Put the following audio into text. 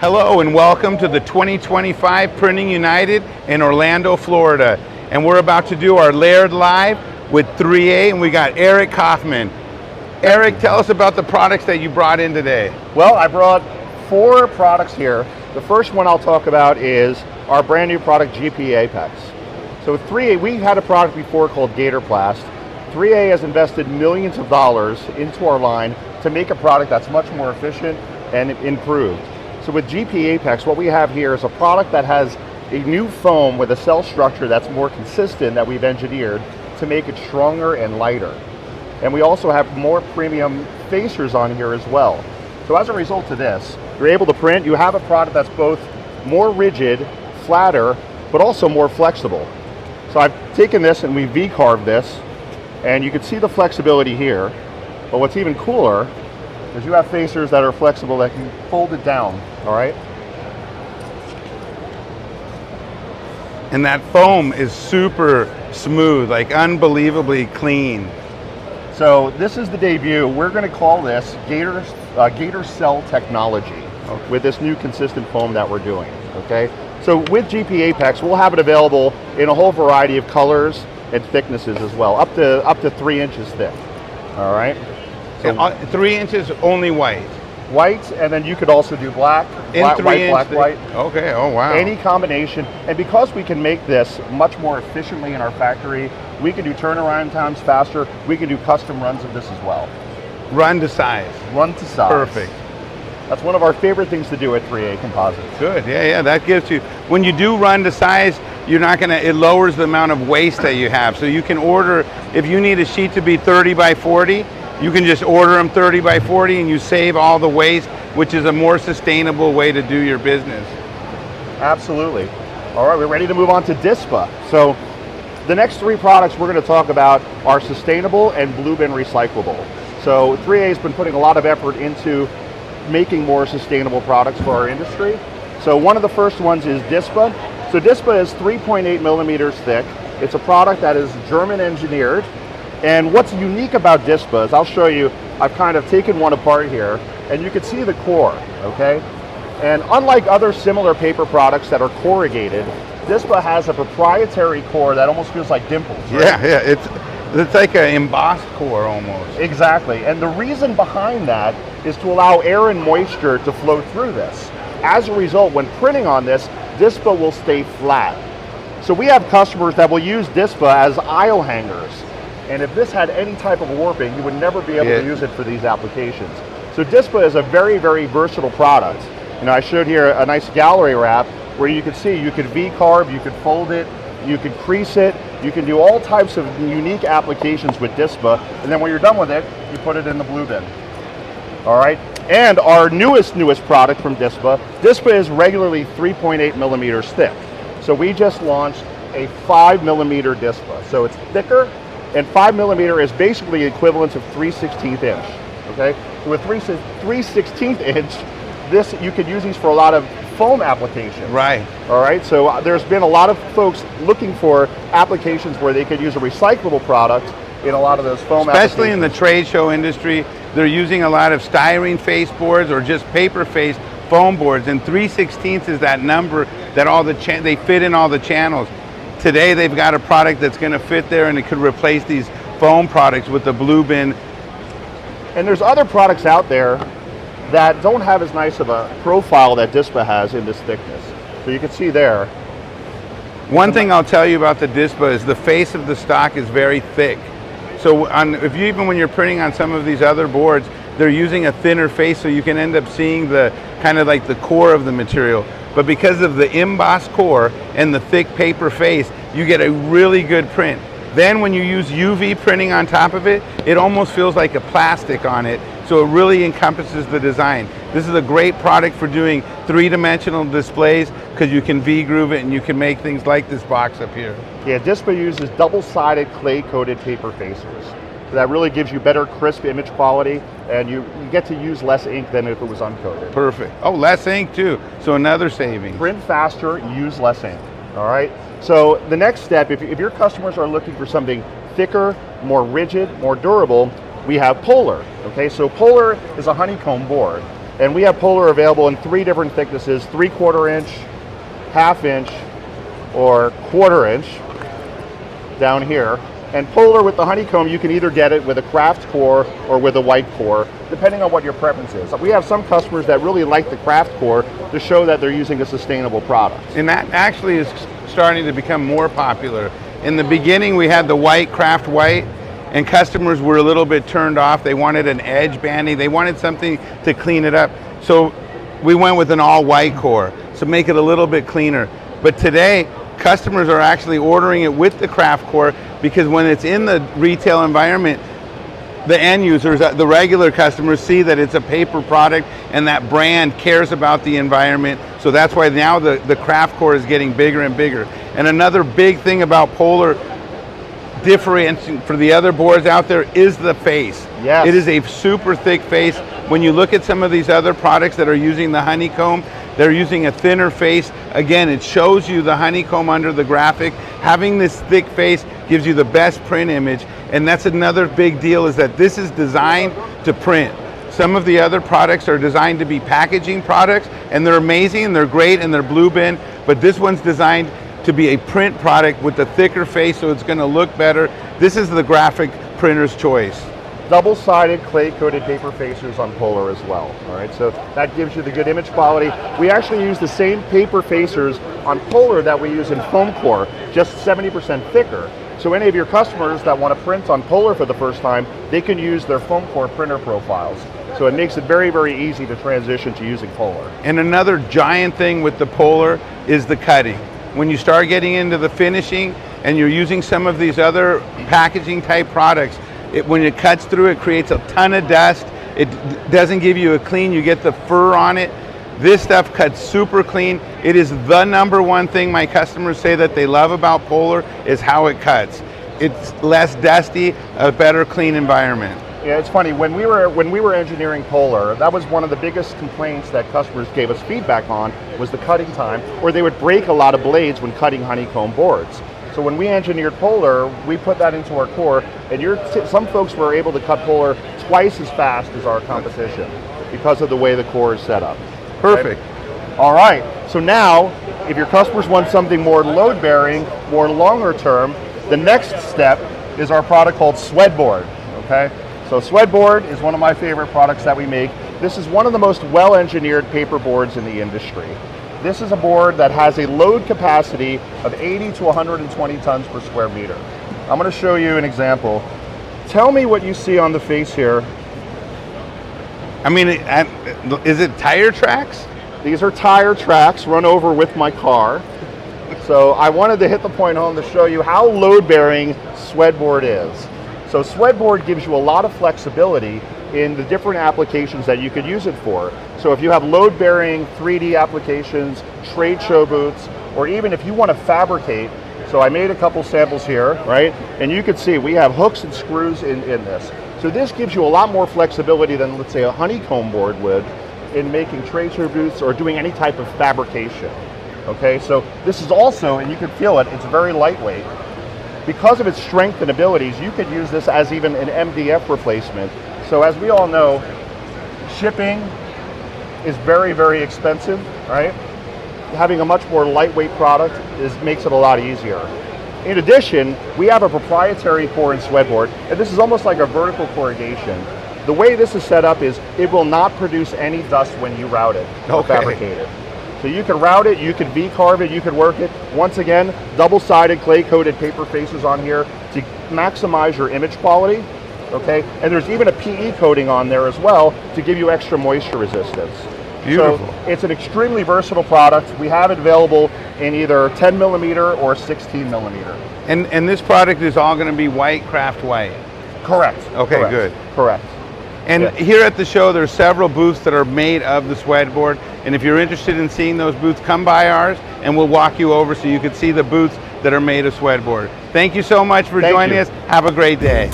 Hello and welcome to the 2025 Printing United in Orlando, Florida. And we're about to do our Laird Live with 3A, and we got Eric Kaufman. Eric, tell us about the products that you brought in today. Well, I brought 4 products here. The first one I'll talk about is our brand new product, GP Apex. So 3A, we had a product before called GatorPlast. 3A has invested millions of dollars into our line to make a product that's much more efficient and improved. So with GP Apex, what we have here is a product that has a new foam with a cell structure that's more consistent that we've engineered to make it stronger and lighter. And we also have more premium facers on here as well. So as a result of this, you're able to print, you have a product that's both more rigid, flatter, but also more flexible. So I've taken this and we V-carved this, and you can see the flexibility here. But what's even cooler is you have facers that are flexible that can fold it down, all right? And that foam is super smooth, like unbelievably clean. So this is the debut. We're going to call this Gator Cell Technology with this new consistent foam that we're doing, okay? So with GP Apex, we'll have it available in a whole variety of colors and thicknesses as well, up to 3 inches thick, all right? So 3 inches only white. White, and then you could also do black, In 3 inch black, white. Okay, oh wow. Any combination, and because we can make this much more efficiently in our factory, we can do turnaround times faster, we can do custom runs of this as well. Run to size. Run to size. Perfect. That's one of our favorite things to do at 3A Composites. Good, yeah, that gives you, when you do run to size, you're not gonna, it lowers the amount of waste that you have. So you can order, if you need a sheet to be 30 by 40, you can just order them 30 by 40 and you save all the waste, which is a more sustainable way to do your business. Absolutely. All right, we're ready to move on to DISPA. So the next 3 products we're going to talk about are sustainable and blue bin recyclable. So 3A has been putting a lot of effort into making more sustainable products for our industry. So one of the first ones is DISPA. So DISPA is 3.8 millimeters thick. It's a product that is German engineered. And what's unique about DISPA is, I'll show you, I've kind of taken one apart here, and you can see the core, okay? And unlike other similar paper products that are corrugated, DISPA has a proprietary core that almost feels like dimples, right? Yeah, it's like an embossed core almost. Exactly, and the reason behind that is to allow air and moisture to flow through this. As a result, when printing on this, DISPA will stay flat. So we have customers that will use DISPA as aisle hangers. And if this had any type of warping, you would never be able to use it for these applications. So DISPA is a very, very versatile product. You know, I showed here a nice gallery wrap where you can see you could V-carve, you could fold it, you could crease it, you can do all types of unique applications with DISPA, and then when you're done with it, you put it in the blue bin. All right, and our newest product from DISPA, DISPA is regularly 3.8 millimeters thick. So we just launched a 5 millimeter DISPA. So it's thicker, and 5 millimeter is basically the equivalent of 3/16 inch, okay? So with 3/16 inch, this, you could use these for a lot of foam applications. Right. All right, so there's been a lot of folks looking for applications where they could use a recyclable product in a lot of those foam applications. Especially in the trade show industry, they're using a lot of styrene face boards or just paper face foam boards, and 3/16 is that number that all they fit in all the channels. Today they've got a product that's going to fit there, and it could replace these foam products with the blue bin. And there's other products out there that don't have as nice of a profile that DISPA has in this thickness. So you can see there. One thing I'll tell you about the DISPA is the face of the stock is very thick. So even when you're printing on some of these other boards, they're using a thinner face, so you can end up seeing the kind of like the core of the material. But because of the embossed core and the thick paper face, you get a really good print. Then when you use UV printing on top of it, it almost feels like a plastic on it, so it really encompasses the design. This is a great product for doing 3-dimensional displays because you can V-groove it and you can make things like this box up here. Yeah, DISPA uses double-sided clay-coated paper facers. So that really gives you better crisp image quality, and you get to use less ink than if it was uncoated. Perfect. Oh, less ink too, so another saving. Print faster, use less ink, all right? So the next step, if your customers are looking for something thicker, more rigid, more durable, we have Polar, okay? So Polar is a honeycomb board. And we have Polar available in 3 different thicknesses, 3/4 inch, 1/2 inch, or 1/4 inch down here. And Polar with the honeycomb, you can either get it with a craft core or with a white core, depending on what your preference is. We have some customers that really like the craft core to show that they're using a sustainable product. And that actually is starting to become more popular. In the beginning, we had the white, craft white, and customers were a little bit turned off. They wanted an edge banding. They wanted something to clean it up. So we went with an all white core, so make it a little bit cleaner. But today, customers are actually ordering it with the craft core because when it's in the retail environment, the end users, the regular customers, see that it's a paper product and that brand cares about the environment. So that's why now the craft core is getting bigger and bigger. And another big thing about Polar, differentiating for the other boards out there, is the face. Yes. It is a super thick face. When you look at some of these other products that are using the honeycomb, they're using a thinner face. Again, it shows you the honeycomb under the graphic. Having this thick face gives you the best print image, and that's another big deal, is that this is designed to print. Some of the other products are designed to be packaging products, and they're amazing and they're great and they're blue bin, but this one's designed to be a print product with a thicker face, so it's going to look better. This is the graphic printer's choice. Double-sided clay-coated paper facers on Polar as well. All right, so that gives you the good image quality. We actually use the same paper facers on Polar that we use in foam core, just 70% thicker. So any of your customers that want to print on Polar for the first time, they can use their foam core printer profiles. So it makes it very, very easy to transition to using Polar. And another giant thing with the Polar is the cutting. When you start getting into the finishing and you're using some of these other packaging type products, when it cuts through, it creates a ton of dust. It doesn't give you a clean, you get the fur on it. This stuff cuts super clean. It is the #1 thing my customers say that they love about Polar, is how it cuts. It's less dusty, a better clean environment. Yeah, it's funny, when we were engineering Polar, that was one of the biggest complaints that customers gave us feedback on, was the cutting time, or they would break a lot of blades when cutting honeycomb boards. So when we engineered Polar, we put that into our core, and some folks were able to cut Polar twice as fast as our competition because of the way the core is set up. Perfect. Okay? All right, so now, if your customers want something more load-bearing, more longer term, the next step is our product called SWEDBOARD, okay? So SWEDBOARD is one of my favorite products that we make. This is one of the most well-engineered paper boards in the industry. This is a board that has a load capacity of 80 to 120 tons per square meter. I'm going to show you an example. Tell me what you see on the face here. I mean, is it tire tracks? These are tire tracks run over with my car. So I wanted to hit the point home to show you how load-bearing SWEDBOARD is. So SWEDBOARD gives you a lot of flexibility in the different applications that you could use it for. So if you have load-bearing 3D applications, trade show booths, or even if you want to fabricate, so I made a couple samples here, right? And you can see we have hooks and screws in this. So this gives you a lot more flexibility than, let's say, a honeycomb board would in making trade show booths or doing any type of fabrication. Okay, so this is also, and you can feel it, it's very lightweight. Because of its strength and abilities, you could use this as even an MDF replacement. So as we all know, shipping is very, very expensive, right? Having a much more lightweight product makes it a lot easier. In addition, we have a proprietary core in SWEDBOARD, and this is almost like a vertical corrugation. The way this is set up is it will not produce any dust when you route it or fabricate it. So you can route it, you can V-carve it, you can work it. Once again, double-sided clay-coated paper faces on here to maximize your image quality, okay? And there's even a PE coating on there as well to give you extra moisture resistance. Beautiful. So it's an extremely versatile product. We have it available in either 10 millimeter or 16 millimeter. And this product is all going to be white, craft white? Correct. Okay, Correct. good. Correct. And here at the show, there's several booths that are made of the SWEDBOARD. And if you're interested in seeing those booths, come by ours and we'll walk you over so you can see the booths that are made of SWEDBOARD. Thank you so much for joining us. Have a great day.